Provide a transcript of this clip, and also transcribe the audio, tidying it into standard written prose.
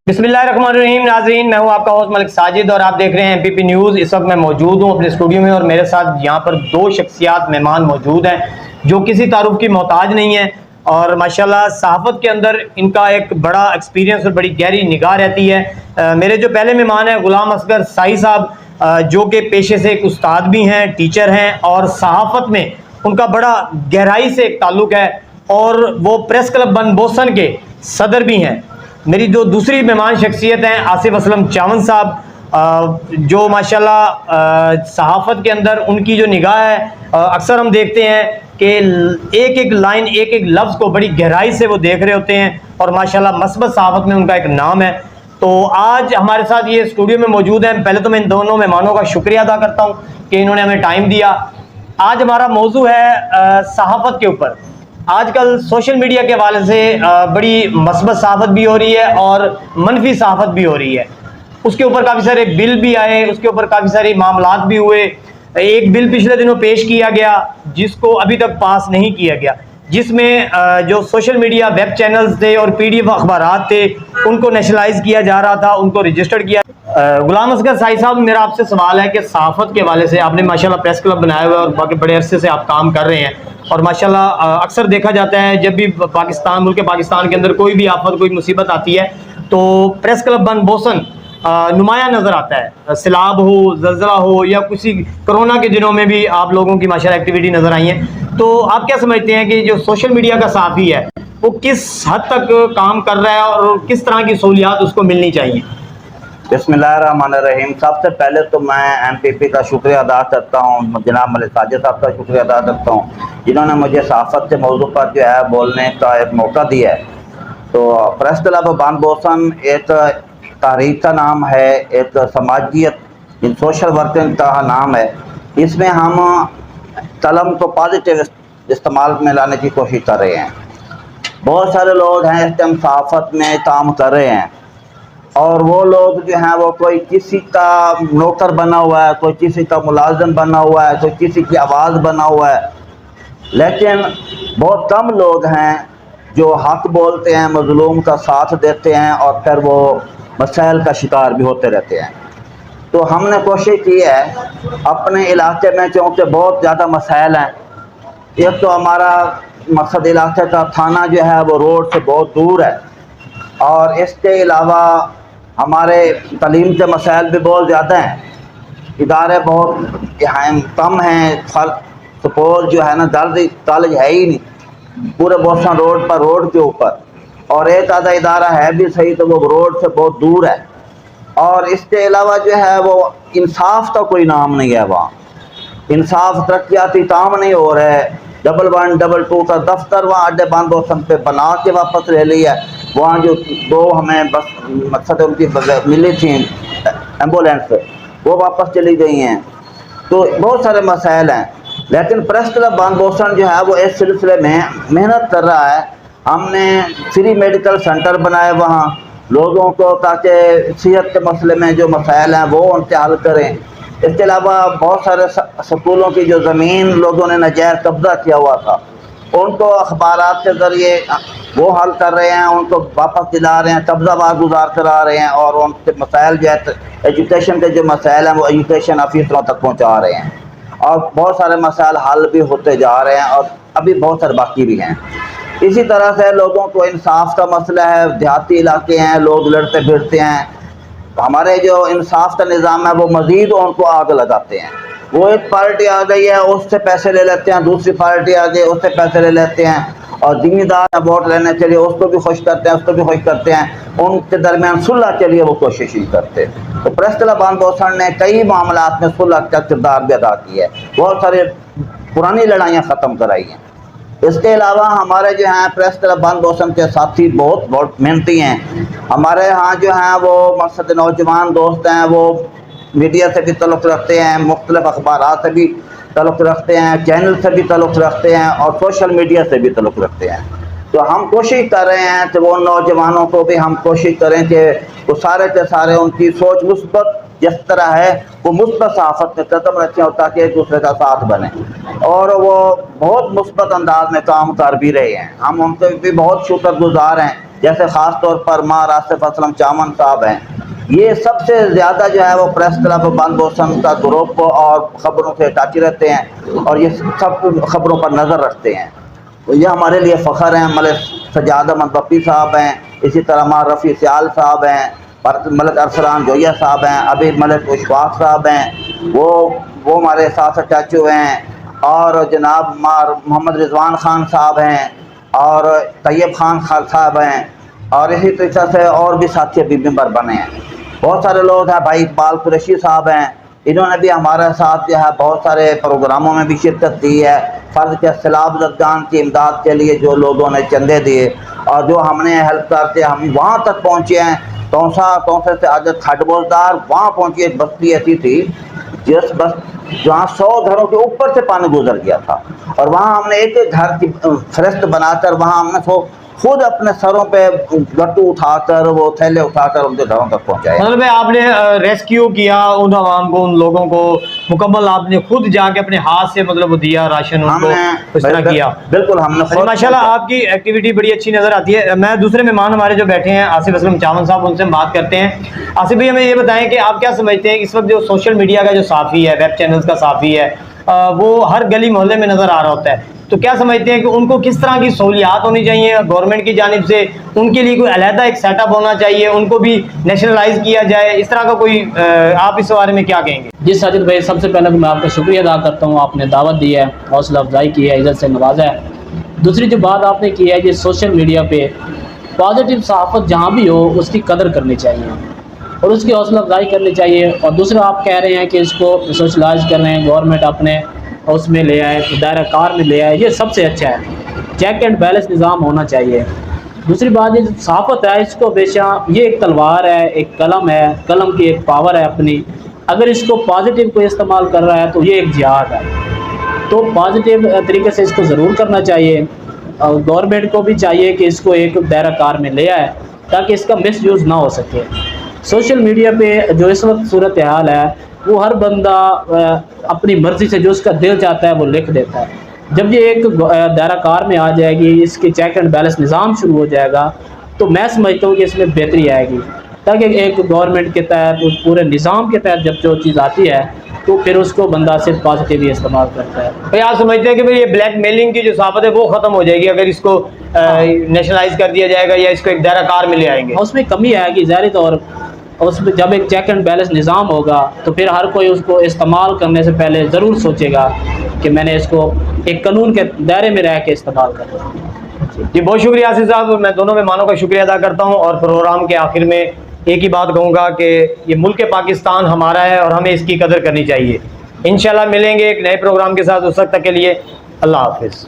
बिस्मिल्लाहिर्रहमानिर्रहीम। नाज़रीन, मैं हूं आपका होस्ट मलिक साजिद और आप देख रहे हैं एमपीपी न्यूज़। इस वक्त मैं मौजूद हूं अपने स्टूडियो में और मेरे साथ यहां पर दो शख्सियात मेहमान मौजूद हैं जो किसी तारुफ की मोहताज नहीं है और माशाल्लाह सहाफ़त के अंदर इनका एक बड़ा एक्सपीरियंस और बड़ी गहरी निगाह रहती है। मेरे जो पहले मेहमान हैं गुलाम असगर साई साहब, जो कि पेशे से एक उस्ताद भी हैं, टीचर हैं और सहाफ़त में उनका बड़ा गहराई से एक ताल्लुक़ है और वो प्रेस क्लब बनबोसन के सदर भी हैं। मेरी जो दूसरी मेहमान शख्सियत हैं आसिफ असलम चावन साहब, जो माशाल्लाह सहाफ़त के अंदर उनकी जो निगाह है, अक्सर हम देखते हैं कि एक एक लाइन एक एक लफ्ज़ को बड़ी गहराई से वो देख रहे होते हैं और माशाल्लाह मस्बत सहाफ़त में उनका एक नाम है। तो आज हमारे साथ ये स्टूडियो में मौजूद हैं। पहले तो मैं इन दोनों मेहमानों का शुक्रिया अदा करता हूँ कि इन्होंने हमें टाइम दिया। आज हमारा मौजू है सहाफ़त के ऊपर। आजकल सोशल मीडिया के हवाले से बड़ी मस्बत सहाफ़त भी हो रही है और मनफी सहाफ़त भी हो रही है। उसके ऊपर काफ़ी सारे बिल भी आए, उसके ऊपर काफ़ी सारे मामलात भी हुए। एक बिल पिछले दिनों पेश किया गया जिसको अभी तक पास नहीं किया गया, जिसमें जो सोशल मीडिया वेब चैनल्स थे और PDF अखबारात थे उनको नेशनलाइज किया जा रहा था, उनको रजिस्टर्ड किया। गुलाम असगर साई साहब, मेरा आपसे सवाल है कि सहाफ़त के हवाले से आपने माशाल्लाह प्रेस क्लब बनाया हुआ है और बाकी बड़े अरसे से आप काम कर रहे हैं और माशाल्लाह अक्सर देखा जाता है जब भी मुल्क पाकिस्तान के अंदर कोई भी आफत कोई मुसीबत आती है तो प्रेस क्लब बनबोसन नुमाया नज़र आता है। सैलाब हो, ज़लज़ला हो या किसी कोरोना के दिनों में भी आप लोगों की माशाल्लाह एक्टिविटी नज़र आई है। तो आप क्या समझते हैं कि जो सोशल मीडिया का सहाफ़ी है वो किस हद तक काम कर रहा है और किस तरह की सहूलियात उसको मिलनी चाहिए? बिस्मिल्लाहिर्रहमानिर्रहीम। सबसे पहले तो मैं MPP का शुक्रिया अदा करता हूँ, जनाब मलिक साजिद साहब का शुक्रिया अदा करता हूँ जिन्होंने मुझे सहाफ़त के मौजू पर जो है बोलने का एक मौका दिया है। तो प्रेस क्लब बनबोसन एक तहरीक का नाम है, एक समाजियत इन सोशल वर्किंग का नाम है। इसमें हम कलम को पॉजिटिव इस्तेमाल में लाने की कोशिश कर रहे हैं। बहुत सारे लोग हैं इस टाइम सहाफ़त में काम कर रहे हैं और वो लोग जो हैं वो कोई किसी का नौकर बना हुआ है, कोई किसी का मुलाजिम बना हुआ है, कोई किसी की आवाज़ बना हुआ है, लेकिन बहुत कम लोग हैं जो हक बोलते हैं, मज़लूम का साथ देते हैं और फिर वो मसाइल का शिकार भी होते रहते हैं। तो हमने कोशिश की है अपने इलाके में, क्योंकि बहुत ज़्यादा मसाइल हैं। एक तो हमारा मकसद इलाके का थाना जो है वो रोड से बहुत दूर है और इसके अलावा हमारे तालीम के मसाइल भी बहुत ज़्यादा हैं, इदारे बहुत कम हैं। सपोज जो है ना, दर्ज कॉलेज है ही नहीं पूरे बोसन रोड पर, रोड के ऊपर, और एक आधा इदारा है भी सही तो वो रोड से बहुत दूर है। और इसके अलावा जो है वो इंसाफ का कोई नाम नहीं है वहाँ। इंसाफ तरक्याती काम नहीं हो रहा है। 112 2 का दफ्तर वहाँ अड्डे बनबोसन पे बना के वापस ले लिया। वहाँ जो दो हमें बस मकसद उनकी मिली थी एम्बुलेंस से, वो वापस चली गई हैं। तो बहुत सारे मसाइल हैं, लेकिन प्रेस क्लब बनबोसन जो है वो इस सिलसिले में मेहनत कर रहा है। हमने फ्री मेडिकल सेंटर बनाए वहाँ लोगों को, ताकि सेहत के मसले में जो मसाइल हैं वो उनसे हल करें। इसके अलावा बहुत सारे स्कूलों की जो ज़मीन लोगों ने नाजायज़ कब्ज़ा किया हुआ था उनको अखबारात के ज़रिए वो हल कर रहे हैं, उनको वापस दिला रहे हैं, कब्ज़ा वागुजार करा रहे हैं और उनके मसाइल जो है एजुकेशन के जो मसाइल हैं वो एजुकेशन ऑफिसरों तक पहुँचा रहे हैं और बहुत सारे मसाइल हल भी होते जा रहे हैं और अभी बहुत सारे बाकी भी हैं। इसी तरह से लोगों को इंसाफ का मसला है, देहाती इलाके हैं, लोग लड़ते फिरते हैं, हमारे जो इंसाफ का निज़ाम है वो मज़ीद उनको आग लगाते हैं। वो एक पार्टी आ गई है उससे पैसे ले लेते हैं, दूसरी पार्टी आ गई उससे पैसे ले लेते हैं और ज़िम्मेदार वोट लेने के लिए उसको भी खुश करते हैं, उसको भी खुश करते हैं, उनके दरमियान सुलह के लिए वो कोशिश ही करते हैं। तो प्रेस क्लब बनबोसन ने कई मामलात में सुलह का किरदार भी अदा किया है, बहुत सारी पुरानी लड़ाइयाँ ख़त्म कराई हैं। इसके अलावा हमारे जो हैं प्रेस क्लब बनबोसन के साथी बहुत मेहनती हैं। हमारे यहाँ जो हैं वो मकसद नौजवान दोस्त हैं, वो मीडिया से भी तल्लुक़ रखते हैं, मुख्तलिफ अखबारात से भी तल्लुक़ रखते हैं, चैनल से भी तल्लुक़ रखते हैं और सोशल मीडिया से भी तल्लुक़ रखते हैं। तो हम कोशिश कर रहे हैं कि वो नौजवानों को भी हम कोशिश करें कि वो सारे के सारे उनकी सोच मुस्बत जिस तरह है वो मुस्बत सहाफ़त में कदम रखें और ताकि एक दूसरे का साथ बने, और वो बहुत मुस्बत अंदाज में काम कर भी रहे हैं। हम उनके भी बहुत शुक्रगुजार हैं جیسے خاص طور پر ماں آصف اسلم چامن صاحب ہیں، یہ سب سے زیادہ جو ہے وہ پریس کلب بند و سنتا گروپ اور خبروں سے ٹاچی رہتے ہیں اور یہ سب خبروں پر نظر رکھتے ہیں. یہ ہمارے لیے فخر ہیں. ملک سجاد احمد بپی صاحب ہیں، اسی طرح ماں رفیع سیال صاحب ہیں، ملک ارسلان جویہ صاحب ہیں، ابھی ملک اشفاق صاحب ہیں، وہ ہمارے ساتھ چاچو ہیں، اور جناب ماں محمد رضوان خان صاحب ہیں، اور طیب خان صاحب ہیں، اور اسی طرح سے اور بھی ساتھی ابھی ممبر بنے ہیں. بہت سارے لوگ ہیں، بھائی اقبال قریشی صاحب ہیں، انہوں نے بھی ہمارے ساتھ جو ہے بہت سارے پروگراموں میں بھی شرکت دی ہے. فرض کے سیلاب زدگان کی امداد کے لیے جو لوگوں نے چندے دیے اور جو ہم نے ہیلپ کرتے ہم وہاں تک پہنچے ہیں. تونسے سے آج کھڈ بوزدار وہاں پہنچی. ایک بستی ایسی تھی جہاں 100 گھروں کے اوپر سے پانی گزر گیا تھا، اور وہاں ہم نے ایک ایک گھر کی فہرست بنا کر وہاں ہم نے خود اپنے سروں پہ گٹو اٹھا کر وہ تھیلے اٹھا کر ان کے گھروں تک پہنچائے. مطلب آپ نے ریسکیو کیا ان عوام کو، ان لوگوں کو مکمل آپ نے خود جا کے اپنے ہاتھ سے مطلب وہ دیا راشن ان کو اس طرح کیا. بالکل ہم نے ماشاءاللہ آپ کی ایکٹیویٹی بڑی اچھی نظر آتی ہے. میں دوسرے مہمان ہمارے جو بیٹھے ہیں آصف اسلم چامن صاحب، ان سے ہم بات کرتے ہیں. آصف بھائی ہمیں یہ بتائیں کہ آپ کیا سمجھتے ہیں اس وقت جو سوشل میڈیا کا جو صحافی ہے، ویب چینلز کا صحافی ہے، وہ ہر گلی محلے میں نظر آ رہا ہوتا ہے، تو کیا سمجھتے ہیں کہ ان کو کس طرح کی سہولیات ہونی چاہیے گورنمنٹ کی جانب سے؟ ان کے لیے کوئی علیحدہ ایک سیٹ اپ ہونا چاہیے، ان کو بھی نیشنلائز کیا جائے، اس طرح کا کوئی آپ اس بارے میں کیا کہیں گے؟ جی ساجد بھائی، سب سے پہلے تو میں آپ کا شکریہ ادا کرتا ہوں، آپ نے دعوت دی ہے، حوصلہ افزائی کی ہے، عزت سے نوازا ہے. دوسری جو بات آپ نے کی ہے کہ سوشل میڈیا پہ پازیٹیو صحافت جہاں بھی ہو اس کی قدر کرنی چاہیے اور اس کی حوصلہ افزائی کرنی چاہیے. اور دوسرا آپ کہہ رہے ہیں کہ اس کو سوشلائز کر رہے ہیں، گورنمنٹ اپنے اس میں لے آئے، دائرہ کار میں لے آئے، یہ سب سے اچھا ہے. چیک اینڈ بیلنس نظام ہونا چاہیے. دوسری بات یہ جو صحافت ہے اس کو بیشاں یہ ایک تلوار ہے، ایک قلم ہے، قلم کی ایک پاور ہے اپنی. اگر اس کو پازیٹیو کو استعمال کر رہا ہے تو یہ ایک جہاد ہے، تو پازیٹیو طریقے سے اس کو ضرور کرنا چاہیے. اور گورنمنٹ کو بھی چاہیے کہ اس کو ایک دائرہ کار میں لے آئے تاکہ اس کا مس یوز نہ ہو سکے. سوشل میڈیا پہ جو اس وقت صورتحال ہے وہ ہر بندہ اپنی مرضی سے جو اس کا دل چاہتا ہے وہ لکھ دیتا ہے. جب یہ ایک دائرہ کار میں آ جائے گی، اس کی چیک اینڈ بیلنس نظام شروع ہو جائے گا، تو میں سمجھتا ہوں کہ اس میں بہتری آئے گی، تاکہ ایک گورنمنٹ کے تحت پورے نظام کے تحت جب جو چیز آتی ہے تو پھر اس کو بندہ صرف پازیٹیو ہی استعمال کرتا ہے. بھائی آپ سمجھتے ہیں کہ یہ بلیک میلنگ کی جو صحافت ہے وہ ختم ہو جائے گی اگر اس کو نیشنلائز کر دیا جائے گا یا اس کو ایک دائرہ کار میں لے آئیں گے؟ اس میں کمی آئے گی ظاہری طور. اس میں جب ایک چیک اینڈ بیلنس نظام ہوگا تو پھر ہر کوئی اس کو استعمال کرنے سے پہلے ضرور سوچے گا کہ میں نے اس کو ایک قانون کے دائرے میں رہ کے استعمال کرنا. جی بہت شکریہ آصف صاحب. میں دونوں مہمانوں کا شکریہ ادا کرتا ہوں اور پروگرام کے آخر میں ایک ہی بات کہوں گا کہ یہ ملک پاکستان ہمارا ہے اور ہمیں اس کی قدر کرنی چاہیے. انشاءاللہ ملیں گے ایک نئے پروگرام کے ساتھ، اس وقت تک کے لیے اللہ حافظ.